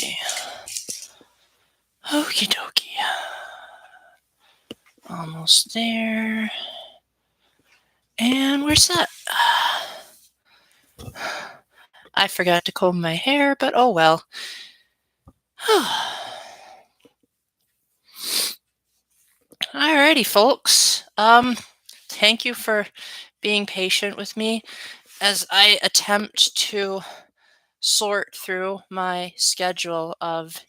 see. Okie dokie. Almost there. And we're set. I forgot to comb my hair, but oh well. Alrighty, folks. Thank you for being patient with me as I attempt to sort through my schedule of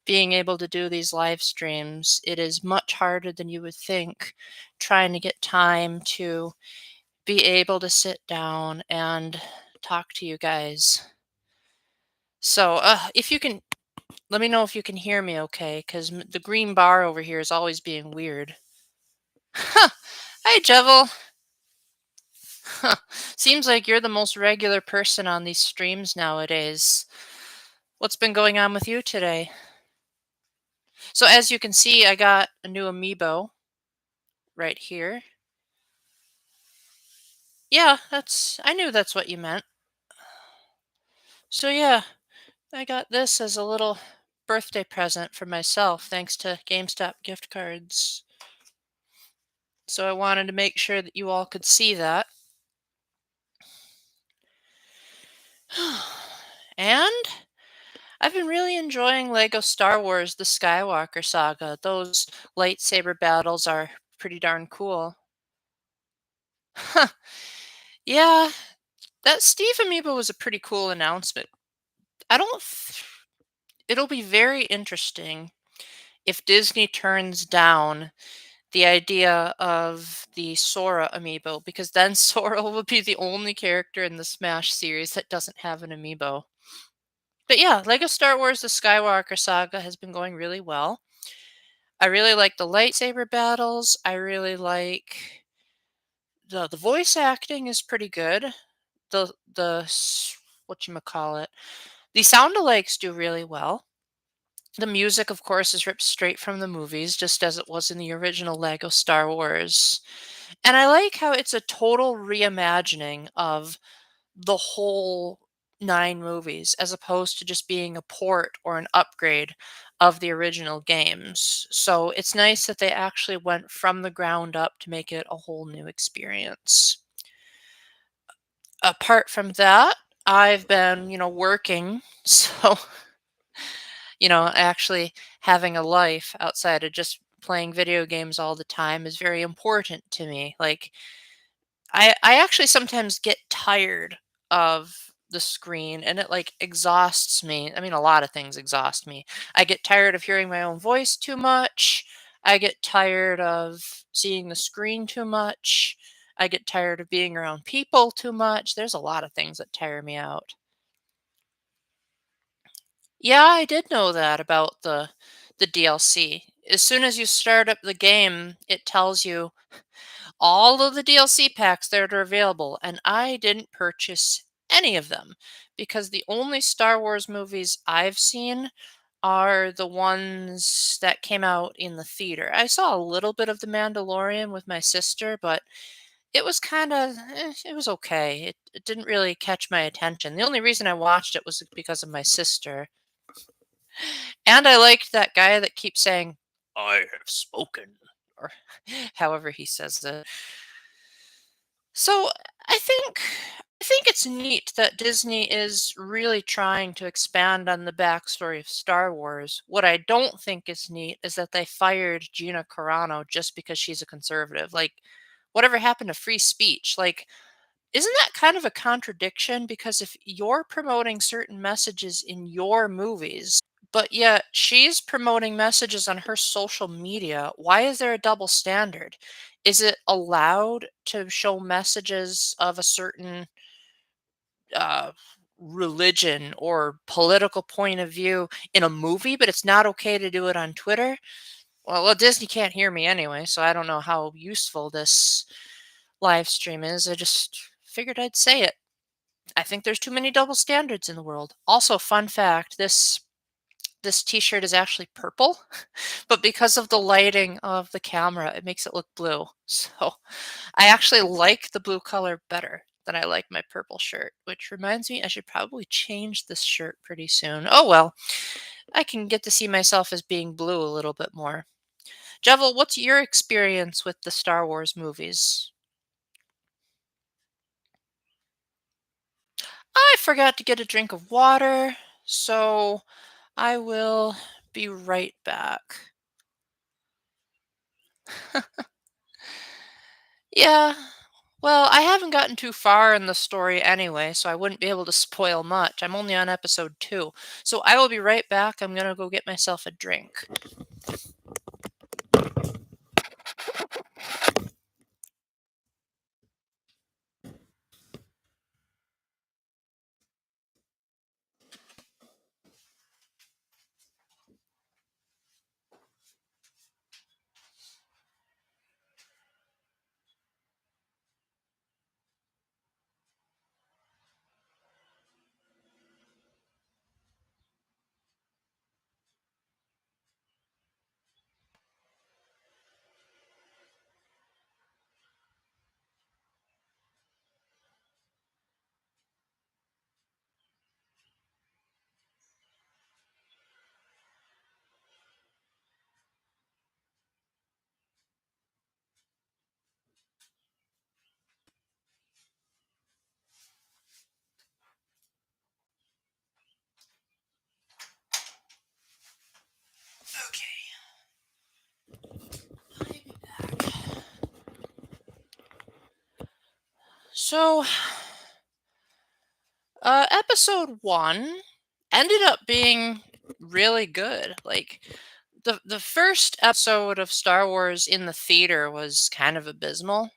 being able to do these live streams. It is much harder than you would think trying to get time to be able to sit down and talk to you guys. So, if you can, let me know if you can hear me okay, because the green bar over here is always being weird. Hi, Jevil. Seems like you're the most regular person on these streams nowadays. What's been going on with you today? So as you can see, I got a new amiibo right here. Yeah, I knew that's what you meant. So yeah, I got this as a little birthday present for myself thanks to GameStop gift cards. So I wanted to make sure that you all could see that. And I've been really enjoying Lego Star Wars The Skywalker Saga. Those lightsaber battles are pretty darn cool. Yeah, that Steve amiibo was a pretty cool announcement. It'll be very interesting if Disney turns down the idea of the Sora amiibo, because then Sora will be the only character in the Smash series that doesn't have an amiibo. But yeah, Lego Star Wars The Skywalker Saga has been going really well. I really like the lightsaber battles. I really like the voice acting is pretty good. The whatchamacallit. The sound alikes do really well. The music, of course, is ripped straight from the movies, just as it was in the original Lego Star Wars. And I like how it's a total reimagining of the whole 9 movies, as opposed to just being a port or an upgrade of the original games. So it's nice that they actually went from the ground up to make it a whole new experience. Apart from that, I've been, working, so actually having a life outside of just playing video games all the time is very important to me. Like, I actually sometimes get tired of the screen and it like exhausts me. I mean, a lot of things exhaust me. I get tired of hearing my own voice too much. I get tired of seeing the screen too much. I get tired of being around people too much. There's a lot of things that tire me out. Yeah, I did know that about the DLC. As soon as you start up the game, it tells you all of the DLC packs that are available, and I didn't purchase any of them because the only Star Wars movies I've seen are the ones that came out in the theater. I saw a little bit of The Mandalorian with my sister, but it was kind of, it was okay. It didn't really catch my attention. The only reason I watched it was because of my sister. And I liked that guy that keeps saying, "I have spoken," or however he says it. So I think it's neat that Disney is really trying to expand on the backstory of Star Wars. What I don't think is neat is that they fired Gina Carano just because she's a conservative. Like, whatever happened to free speech? Like, isn't that kind of a contradiction? Because if you're promoting certain messages in your movies, but yet she's promoting messages on her social media, why is there a double standard? Is it allowed to show messages of a certain uh, religion or political point of view in a movie, but it's not okay to do it on Twitter? Well, Disney can't hear me anyway, so I don't know how useful this live stream is. I just figured I'd say it. I think there's too many double standards in the world. Also, fun fact, this t-shirt is actually purple, but because of the lighting of the camera, it makes it look blue. So I actually like the blue color better that I like my purple shirt, which reminds me I should probably change this shirt pretty soon. Oh well, I can get to see myself as being blue a little bit more. Jevil, what's your experience with the Star Wars movies? I forgot to get a drink of water, so I will be right back. Yeah, well, I haven't gotten too far in the story anyway, so I wouldn't be able to spoil much. I'm only on episode 2. So I will be right back. I'm gonna go get myself a drink. Okay. I'll be back. So, episode 1 ended up being really good. Like the first episode of Star Wars in the theater was kind of abysmal.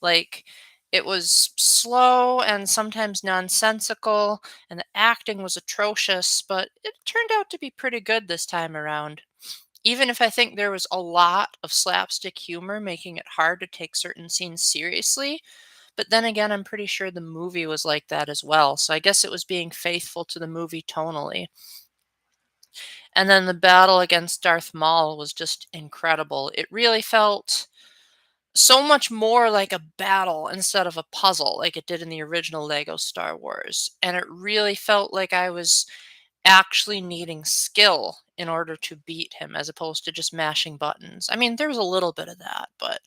Like, it was slow and sometimes nonsensical, and the acting was atrocious, but it turned out to be pretty good this time around. Even if I think there was a lot of slapstick humor making it hard to take certain scenes seriously, but then again, I'm pretty sure the movie was like that as well, so I guess it was being faithful to the movie tonally. And then the battle against Darth Maul was just incredible. It really felt so much more like a battle instead of a puzzle like it did in the original Lego Star Wars. And it really felt like I was actually needing skill in order to beat him as opposed to just mashing buttons. I mean, there was a little bit of that, but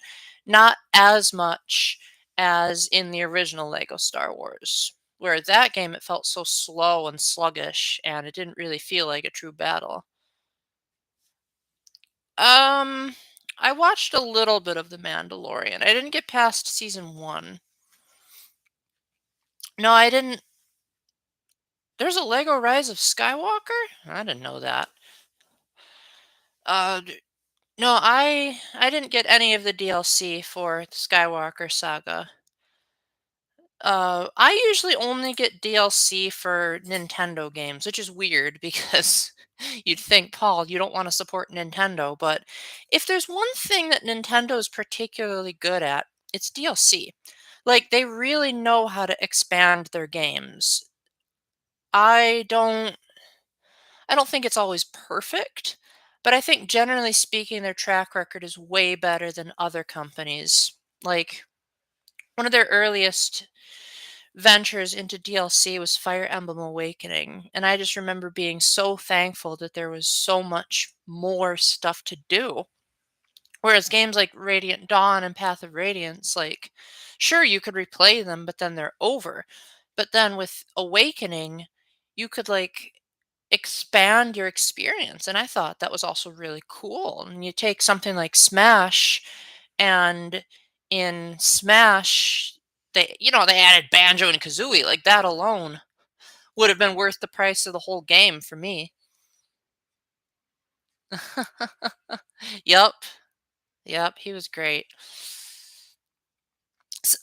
not as much as in the original Lego Star Wars. Where that game, it felt so slow and sluggish, and it didn't really feel like a true battle. Um, I watched a little bit of The Mandalorian. I didn't get past season 1. No, I didn't. There's a Lego Rise of Skywalker? I didn't know that. D no, I didn't get any of the DLC for the Skywalker saga. I usually only get DLC for Nintendo games, which is weird because you'd think, "Paul, you don't wanna support Nintendo," but if there's one thing that Nintendo is particularly good at, it's DLC. Like, they really know how to expand their games. I don't I don't think it's always perfect, but I think generally speaking, their track record is way better than other companies. Like, one of their earliest ventures into DLC was Fire Emblem Awakening, and I just remember being so thankful that there was so much more stuff to do. Whereas games like Radiant Dawn and Path of Radiance, like, sure, you could replay them, but then they're over. But then with Awakening, you could, like, expand your experience, and I thought that was also really cool. And you take something like Smash, and in Smash, they added Banjo and Kazooie, like, that alone would have been worth the price of the whole game for me. Yep, yep, he was great.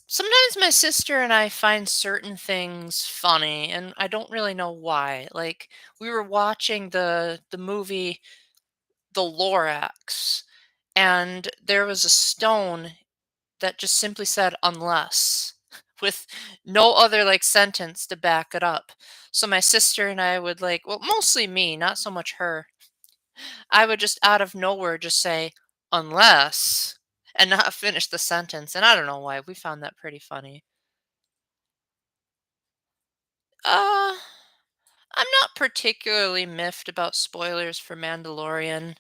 Sometimes my sister and I find certain things funny, and I don't really know why. Like, we were watching the movie The Lorax, and there was a stone that just simply said "unless" with no other, like, sentence to back it up. So my sister and I would, like, well, mostly me, not so much her. I would just out of nowhere just say "unless" and not finish the sentence, and I don't know why. We found that pretty funny. Uh, I'm not particularly miffed about spoilers for Mandalorian.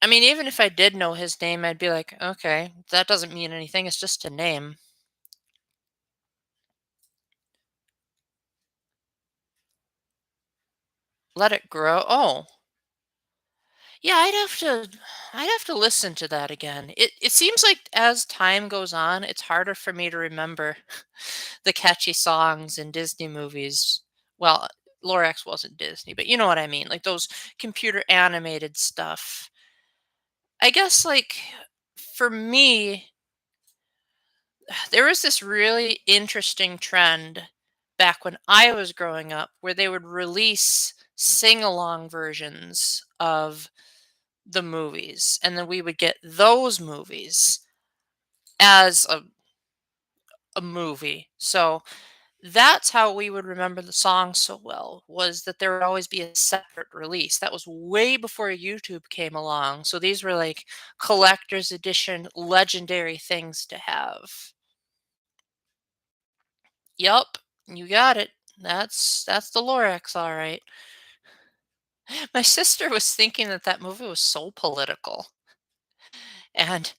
I mean, even if I did know his name, I'd be like, okay, that doesn't mean anything. It's just a name. Let it grow. Oh, yeah, I'd have to listen to that again. It seems like as time goes on, it's harder for me to remember the catchy songs in Disney movies. Well, Lorax wasn't Disney, but you know what I mean, like those computer animated stuff. I guess like for me, there was this really interesting trend back when I was growing up where they would release sing along versions of the movies, and then we would get those movies as a movie. So that's how we would remember the song so well, was that there would always be a separate release. That was way before YouTube came along. So these were like collector's edition legendary things to have. Yup, you got it. That's the Lorax, all right. My sister was thinking that that movie was so political, and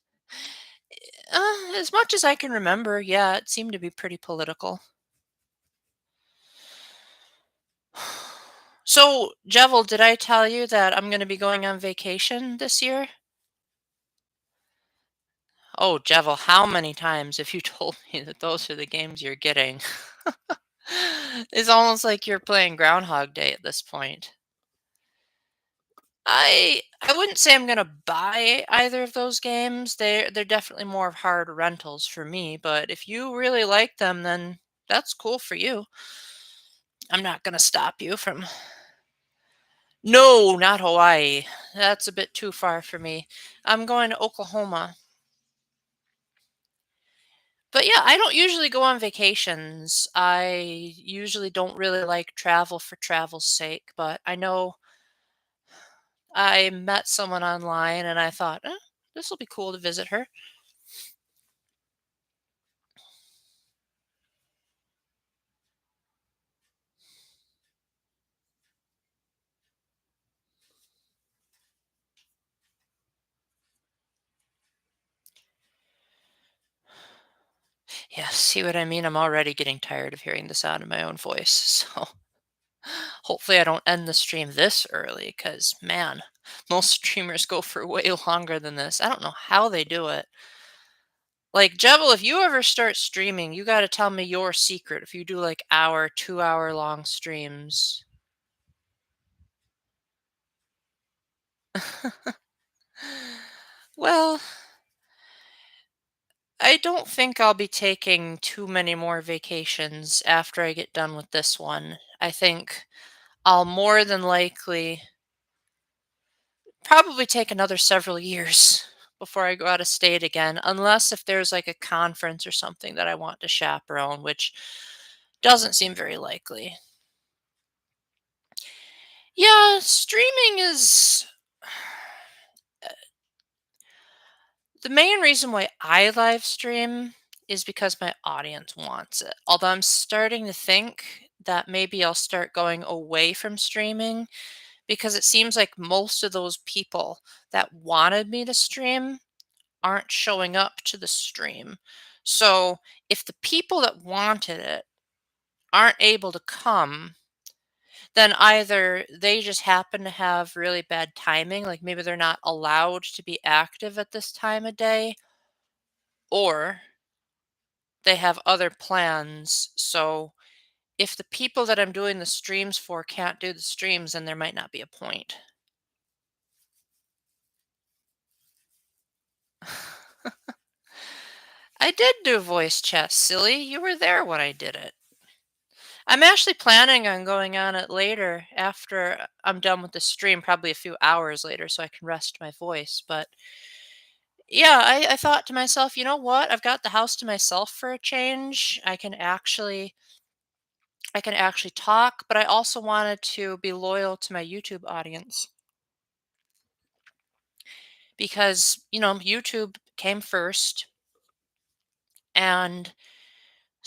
as much as I can remember, yeah, it seemed to be pretty political. So, Jevil, did I tell you that I'm going to be going on vacation this year? Oh, Jevil, how many times have you told me that those are the games you're getting? It's almost like you're playing Groundhog Day at this point. I wouldn't say I'm gonna buy either of those games. They're definitely more of hard rentals for me, but if you really like them, then that's cool for you. I'm not gonna stop you from. No, not Hawaii. That's a bit too far for me. I'm going to Oklahoma. But yeah, I don't usually go on vacations. I usually don't really like travel for travel's sake, but I know I met someone online and I thought, this will be cool to visit her. Yeah, see what I mean? I'm already getting tired of hearing the sound of my own voice. So hopefully I don't end the stream this early because, man, most streamers go for way longer than this. I don't know how they do it. Like, Jebel, if you ever start streaming, you got to tell me your secret if you do like hour, 2 hour long streams. Well, I don't think I'll be taking too many more vacations after I get done with this one. I think I'll more than likely probably take another several years before I go out of state again, unless if there's like a conference or something that I want to chaperone, which doesn't seem very likely. Yeah, streaming is the main reason why I live stream is because my audience wants it. Although I'm starting to think that maybe I'll start going away from streaming because it seems like most of those people that wanted me to stream aren't showing up to the stream. So if the people that wanted it aren't able to come, then either they just happen to have really bad timing, like maybe they're not allowed to be active at this time of day, or they have other plans. So if the people that I'm doing the streams for can't do the streams, then there might not be a point. I did do voice chat, silly. You were there when I did it. I'm actually planning on going on it later after I'm done with the stream, probably a few hours later, so I can rest my voice. But yeah, I thought to myself, you know what? I've got the house to myself for a change. I can actually talk, but I also wanted to be loyal to my YouTube audience because, YouTube came first, and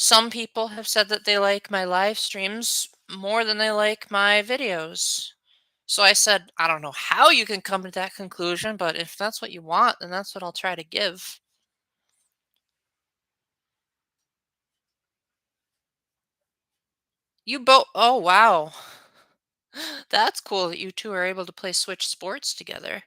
Some people have said that they like my live streams more than they like my videos. So I said, I don't know how you can come to that conclusion, but if that's what you want, then that's what I'll try to give. You both, oh wow. That's cool that you two are able to play Switch Sports together.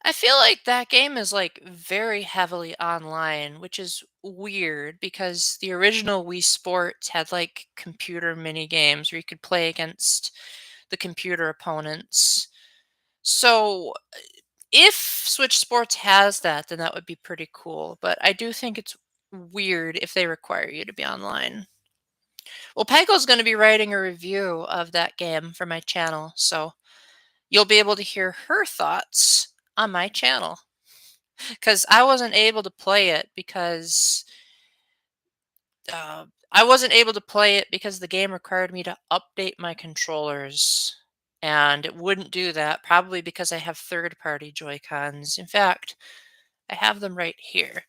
I feel like that game is like very heavily online, which is weird because the original Wii Sports had like computer mini games where you could play against the computer opponents. So if Switch Sports has that, then that would be pretty cool. But I do think it's weird if they require you to be online. Well, Pego's going to be writing a review of that game for my channel, so you'll be able to hear her thoughts on my channel. Because I wasn't able to play it because I wasn't able to play it because the game required me to update my controllers, and it wouldn't do that. Probably because I have third-party Joy-Cons. In fact, I have them right here.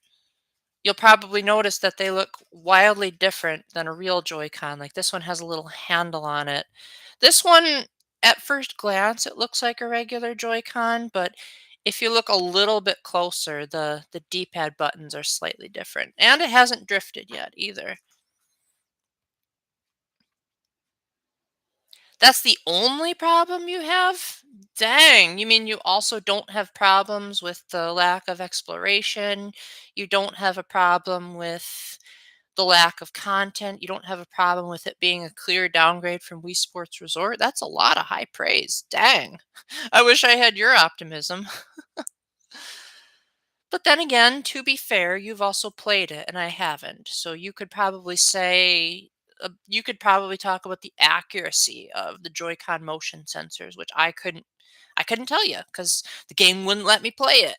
You'll probably notice that they look wildly different than a real Joy-Con. Like this one has a little handle on it. This one, at first glance, it looks like a regular Joy-Con, but if you look a little bit closer, the D-pad buttons are slightly different. And it hasn't drifted yet either. That's the only problem you have? Dang, you mean you also don't have problems with the lack of exploration? You don't have a problem with the lack of content? You don't have a problem with it being a clear downgrade from Wii Sports Resort? That's a lot of high praise. Dang. I wish I had your optimism. But then again, to be fair, you've also played it and I haven't. So you could probably say, you could probably talk about the accuracy of the Joy-Con motion sensors, which I couldn't tell you because the game wouldn't let me play it.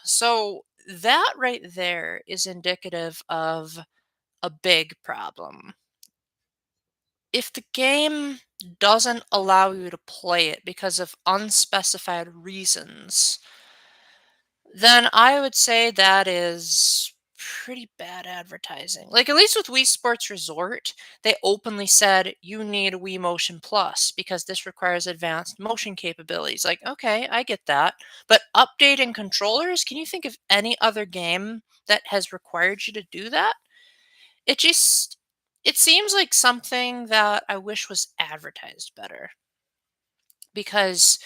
So that right there is indicative of a big problem. If the game doesn't allow you to play it because of unspecified reasons, then I would say that is pretty bad advertising. Like, at least with Wii Sports Resort, they openly said you need Wii Motion Plus because this requires advanced motion capabilities. Like, okay, I get that. But updating controllers, can you think of any other game that has required you to do that? It just it seems like something that I wish was advertised better because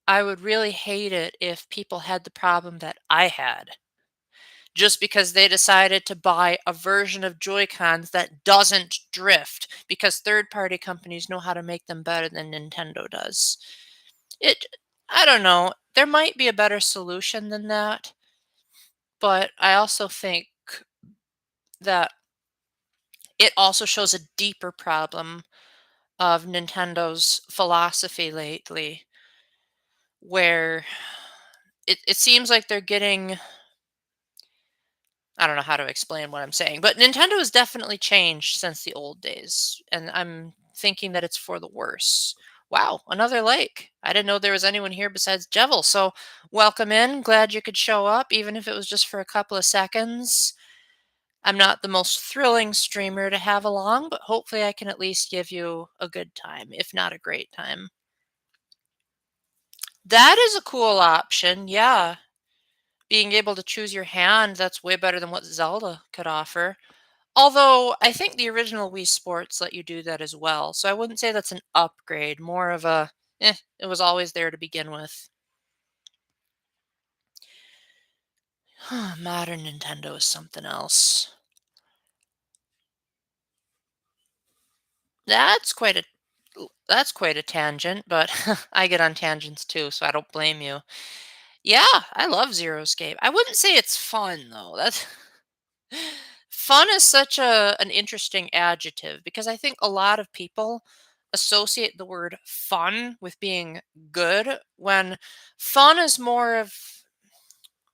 I would really hate it if people had the problem that I had just because they decided to buy a version of Joy-Cons that doesn't drift because third-party companies know how to make them better than Nintendo does. It I don't know. There might be a better solution than that, but I also think that it also shows a deeper problem of Nintendo's philosophy lately, where it seems like they're getting I don't know how to explain what I'm saying, but Nintendo has definitely changed since the old days, and I'm thinking that it's for the worse. Wow, another lake. I didn't know there was anyone here besides Jevil, so welcome in. Glad you could show up, even if it was just for a couple of seconds. I'm not the most thrilling streamer to have along, but hopefully I can at least give you a good time, if not a great time. That is a cool option, yeah. Being able to choose your hand, that's way better than what Zelda could offer. Although, I think the original Wii Sports let you do that as well, so I wouldn't say that's an upgrade, more of a, it was always there to begin with. Modern Nintendo is something else. That's quite a that's quite a tangent, but I get on tangents too, so I don't blame you. Yeah, I love Zero Escape. I wouldn't say it's fun though. That's fun is such an interesting adjective because I think a lot of people associate the word fun with being good when fun is more of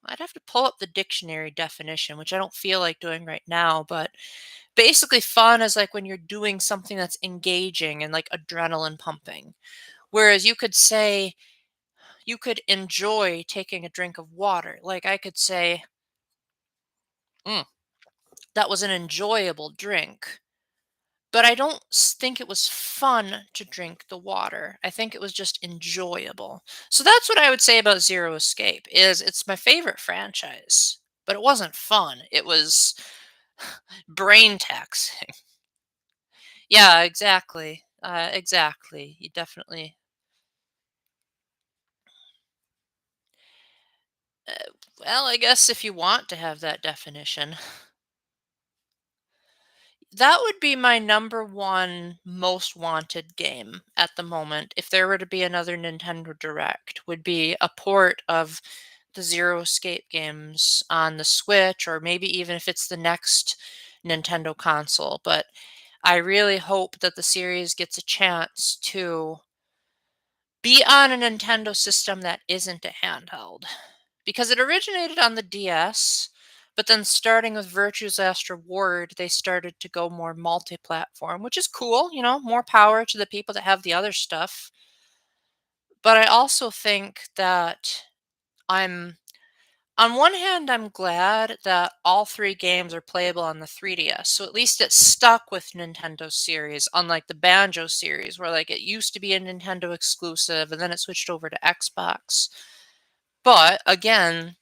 I'd have to pull up the dictionary definition, which I don't feel like doing right now, but basically fun is like when you're doing something that's engaging and like adrenaline pumping. Whereas you could say you could enjoy taking a drink of water. Like I could say Mm, that was an enjoyable drink. But I don't think it was fun to drink the water. I think it was just enjoyable. So that's what I would say about Zero Escape is it's my favorite franchise, but it wasn't fun. It was brain taxing. Yeah, exactly. Exactly. You definitely. Uh, well, I guess if you want to have that definition, that would be my number one most wanted game at the moment. If there were to be another Nintendo Direct, would be a port of the Zero Escape games on the Switch, or maybe even if it's the next Nintendo console. But I really hope that the series gets a chance to be on a Nintendo system that isn't a handheld. Because it originated on the DS, but then starting with Virtue's Last Reward, they started to go more multi-platform, which is cool, more power to the people that have the other stuff. But I also think that I'm on one hand, I'm glad that all three games are playable on the 3DS, so at least it's stuck with Nintendo series, unlike the Banjo series, where like it used to be a Nintendo exclusive and then it switched over to Xbox. But again,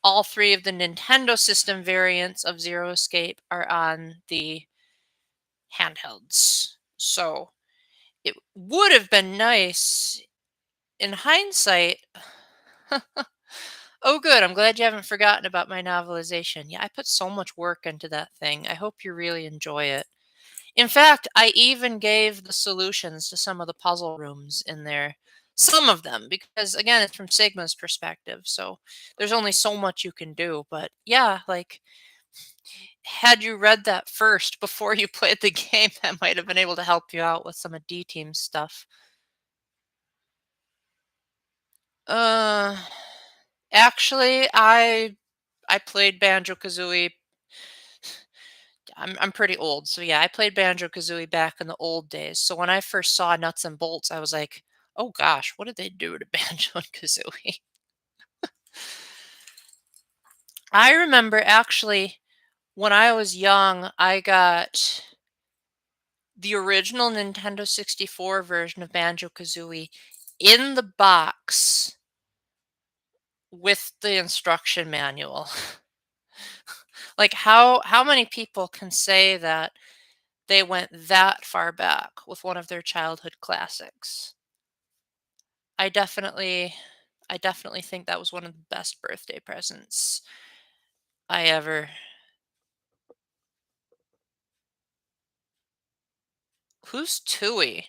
all three of the Nintendo system variants of Zero Escape are on the handhelds. So it would have been nice in hindsight. Oh, good. I'm glad you haven't forgotten about my novelization. Yeah, I put so much work into that thing. I hope you really enjoy it. In fact, I even gave the solutions to some of the puzzle rooms in there. Some of them, because again, it's from Sigma's perspective. So there's only so much you can do. But yeah, like, had you read that first before you played the game, that might have been able to help you out with some of D Team's stuff. Uh, actually, I played Banjo Kazooie. I'm pretty old, so yeah, I played Banjo Kazooie back in the old days. So when I first saw Nuts and Bolts, I was like, "Oh gosh, what did they do to Banjo and Kazooie?" I remember actually when I was young, I got the original Nintendo 64 version of Banjo Kazooie in the box with the instruction manual. Like how many people can say that they went that far back with one of their childhood classics? I definitely I definitely think that was one of the best birthday presents I ever. Who's Tui?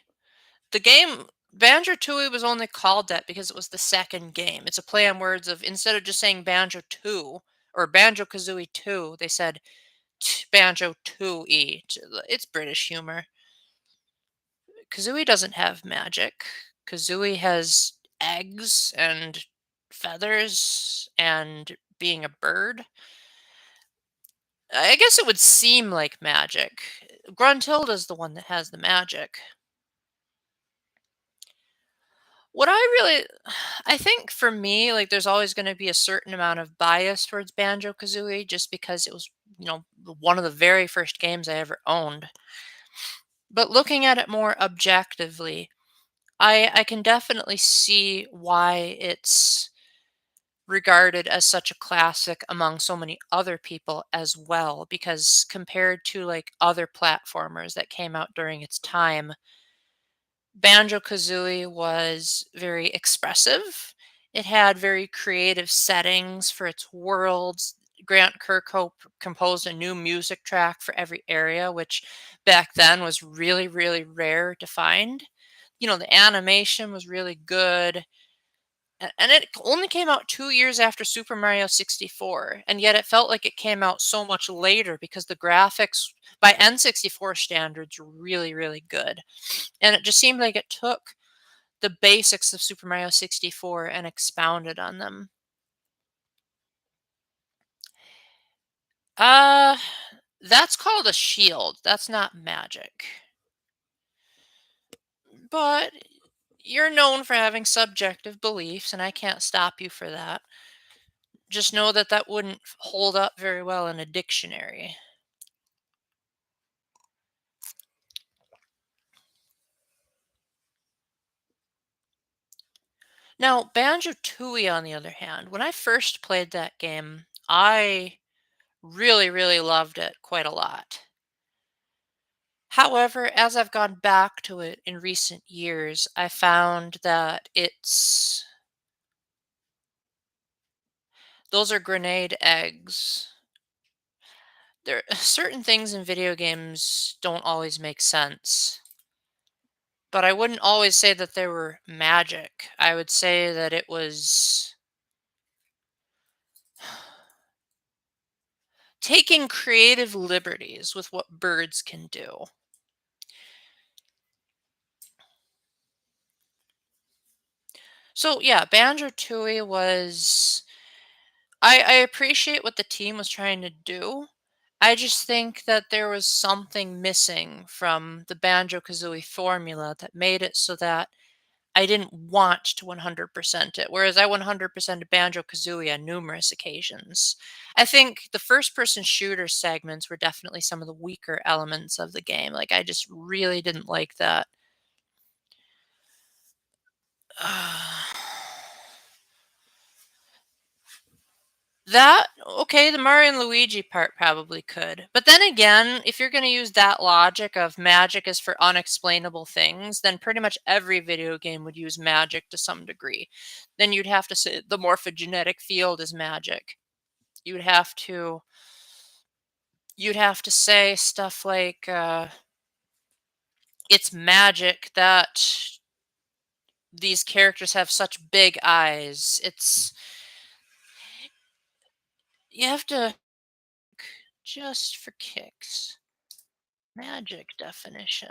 The game Banjo Tooie was only called that because it was the second game. It's a play on words of instead of just saying Banjo 2 or Banjo Kazooie 2, they said Banjo Tooie. It's British humor. Kazooie doesn't have magic. Kazooie has eggs and feathers and being a bird. I guess it would seem like magic. Gruntilda's the one that has the magic. What I really I think for me, like, there's always gonna be a certain amount of bias towards Banjo-Kazooie just because it was, one of the very first games I ever owned. But looking at it more objectively, I can definitely see why it's regarded as such a classic among so many other people as well, because compared to, like, other platformers that came out during its time, Banjo-Kazooie was very expressive. It had very creative settings for its worlds. Grant Kirkhope composed a new music track for every area, which back then was really, really rare to find. The animation was really good. And it only came out 2 years after Super Mario 64, and yet it felt like it came out so much later because the graphics by N64 standards were really, really good. And it just seemed like it took the basics of Super Mario 64 and expounded on them. Uh, that's called a shield. That's not magic. But you're known for having subjective beliefs, and I can't stop you for that. Just know that that wouldn't hold up very well in a dictionary. Now, Banjo-Tooie, on the other hand, when I first played that game, I really, really loved it quite a lot. However, as I've gone back to it in recent years, I found that those are grenade eggs. There certain things in video games don't always make sense. But I wouldn't always say that they were magic. I would say that it was taking creative liberties with what birds can do. So yeah, Banjo-Tooie was I appreciate what the team was trying to do. I just think that there was something missing from the Banjo-Kazooie formula that made it so that I didn't want to 100% it, whereas I 100% Banjo-Kazooie on numerous occasions. I think the first-person shooter segments were definitely some of the weaker elements of the game. Like, I just really didn't like that. That okay, the Mario and Luigi part probably could. But then again, if you're going to use that logic of magic is for unexplainable things, then pretty much every video game would use magic to some degree. Then you'd have to say the morphogenetic field is magic. You'd have to you'd have to say stuff like it's magic that these characters have such big eyes. It's you have to just for kicks. Magic definition.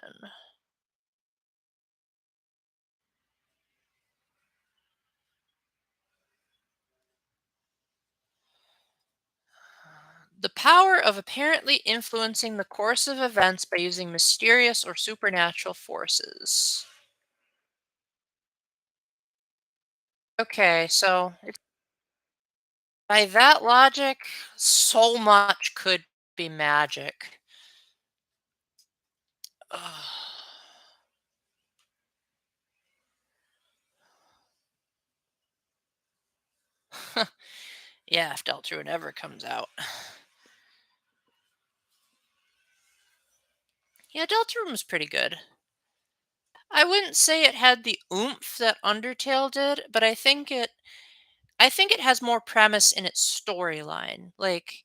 The power of apparently influencing the course of events by using mysterious or supernatural forces. Okay, so by that logic, so much could be magic. Ugh. Yeah, if Deltarune ever comes out. Yeah, Deltarune was pretty good. I wouldn't say it had the oomph that Undertale did, but I think it has more premise in its storyline. Like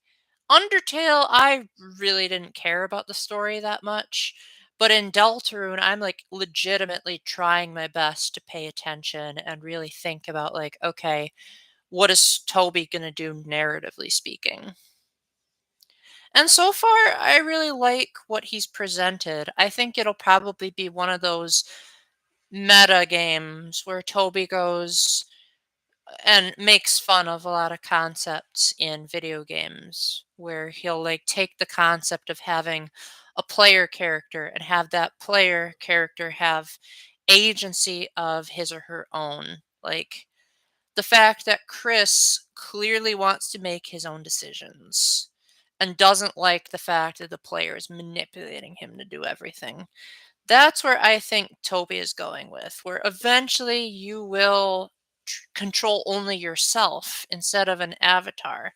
Undertale, I really didn't care about the story that much, but in Deltarune, I'm like legitimately trying my best to pay attention and really think about like, okay, what is Toby gonna do narratively speaking? And so far, I really like what he's presented. I think it'll probably be one of those meta games where Toby goes and makes fun of a lot of concepts in video games where he'll like take the concept of having a player character and have that player character have agency of his or her own. Like the fact that Chris clearly wants to make his own decisions and doesn't like the fact that the player is manipulating him to do everything. That's where I think Toby is going with, where eventually you will control only yourself instead of an avatar.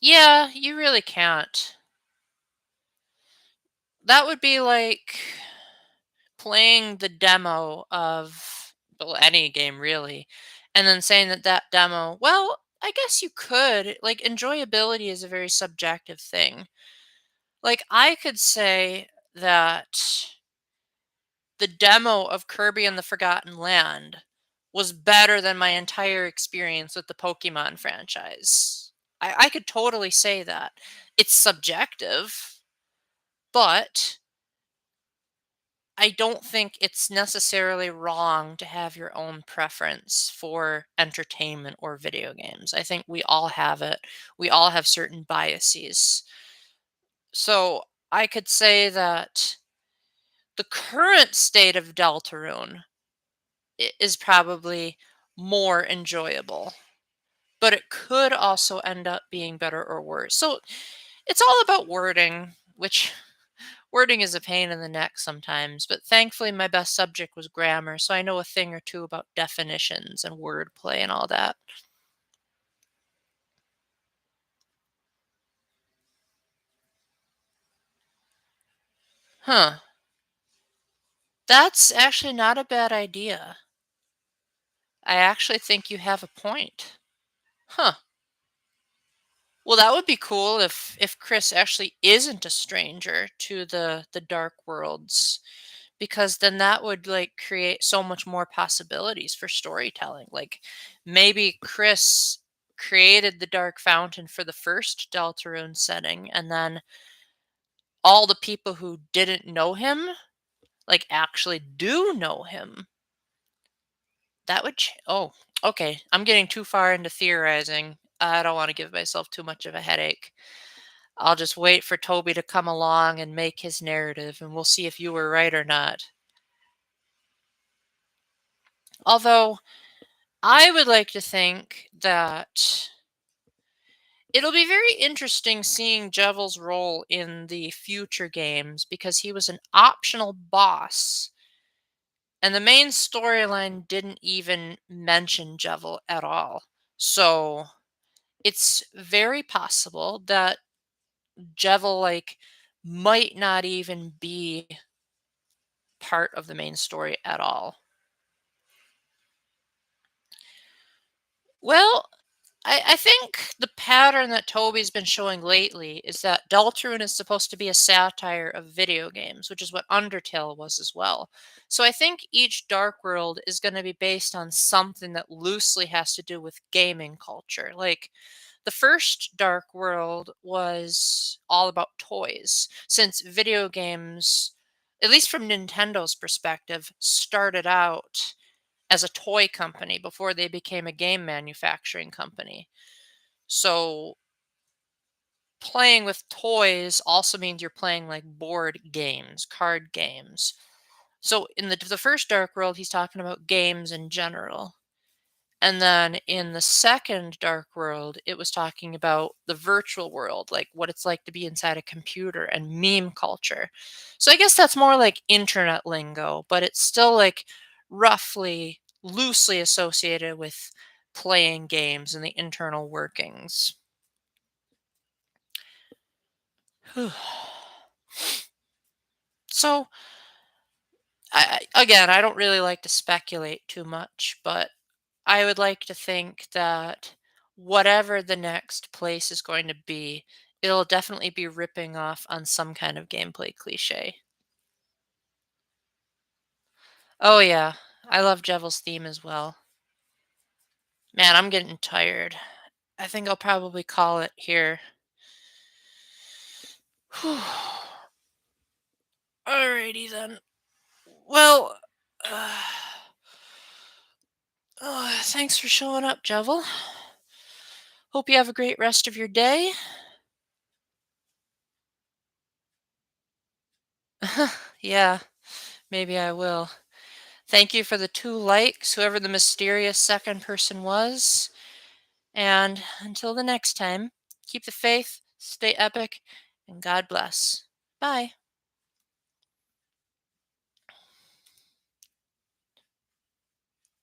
Yeah, you really can't. That would be like playing the demo of well, any game really, and then saying that that demo, well, I guess you could. Like enjoyability is a very subjective thing. Like I could say that the demo of Kirby and the Forgotten Land was better than my entire experience with the Pokemon franchise. I could totally say that. It's subjective, but I don't think it's necessarily wrong to have your own preference for entertainment or video games. I think we all have it. We all have certain biases. So I could say that the current state of Deltarune is probably more enjoyable. But it could also end up being better or worse. So it's all about wording, which wording is a pain in the neck sometimes. But thankfully, my best subject was grammar, so I know a thing or two about definitions and wordplay and all that. Huh. That's actually not a bad idea. I actually think you have a point. Huh. Well, that would be cool if Chris actually isn't a stranger to the dark worlds, because then that would like create so much more possibilities for storytelling. Like maybe Chris created the Dark Fountain for the first Deltarune setting, and then all the people who didn't know him like actually do know him. That would oh, okay. I'm getting too far into theorizing. I don't want to give myself too much of a headache. I'll just wait for Toby to come along and make his narrative, and we'll see if you were right or not. Although, I would like to think that it'll be very interesting seeing Jevel's role in the future games because he was an optional boss, and the main storyline didn't even mention Jevel at all. So, it's very possible that Jevel, like, might not even be part of the main story at all. Well, I think the pattern that Toby's been showing lately is that Deltarune is supposed to be a satire of video games, which is what Undertale was as well. So I think each Dark World is going to be based on something that loosely has to do with gaming culture. Like the first Dark World was all about toys, since video games, at least from Nintendo's perspective, started out as a toy company before they became a game manufacturing company. So playing with toys also means you're playing like board games, card games. So in the first Dark World, he's talking about games in general. And then in the second Dark World, it was talking about the virtual world, like what it's like to be inside a computer and meme culture. So I guess that's more like internet lingo, but it's still like roughly loosely associated with playing games and the internal workings. So, again, I don't really like to speculate too much, but I would like to think that whatever the next place is going to be, it'll definitely be ripping off on some kind of gameplay cliche. Oh, yeah. I love Jevel's theme as well. Man, I'm getting tired. I think I'll probably call it here. Alrighty then. Well, uh, thanks for showing up, Jevel. Hope you have a great rest of your day. Yeah, maybe I will. Thank you for the 2 likes, whoever the mysterious second person was. And until the next time, keep the faith, stay epic, and God bless. Bye.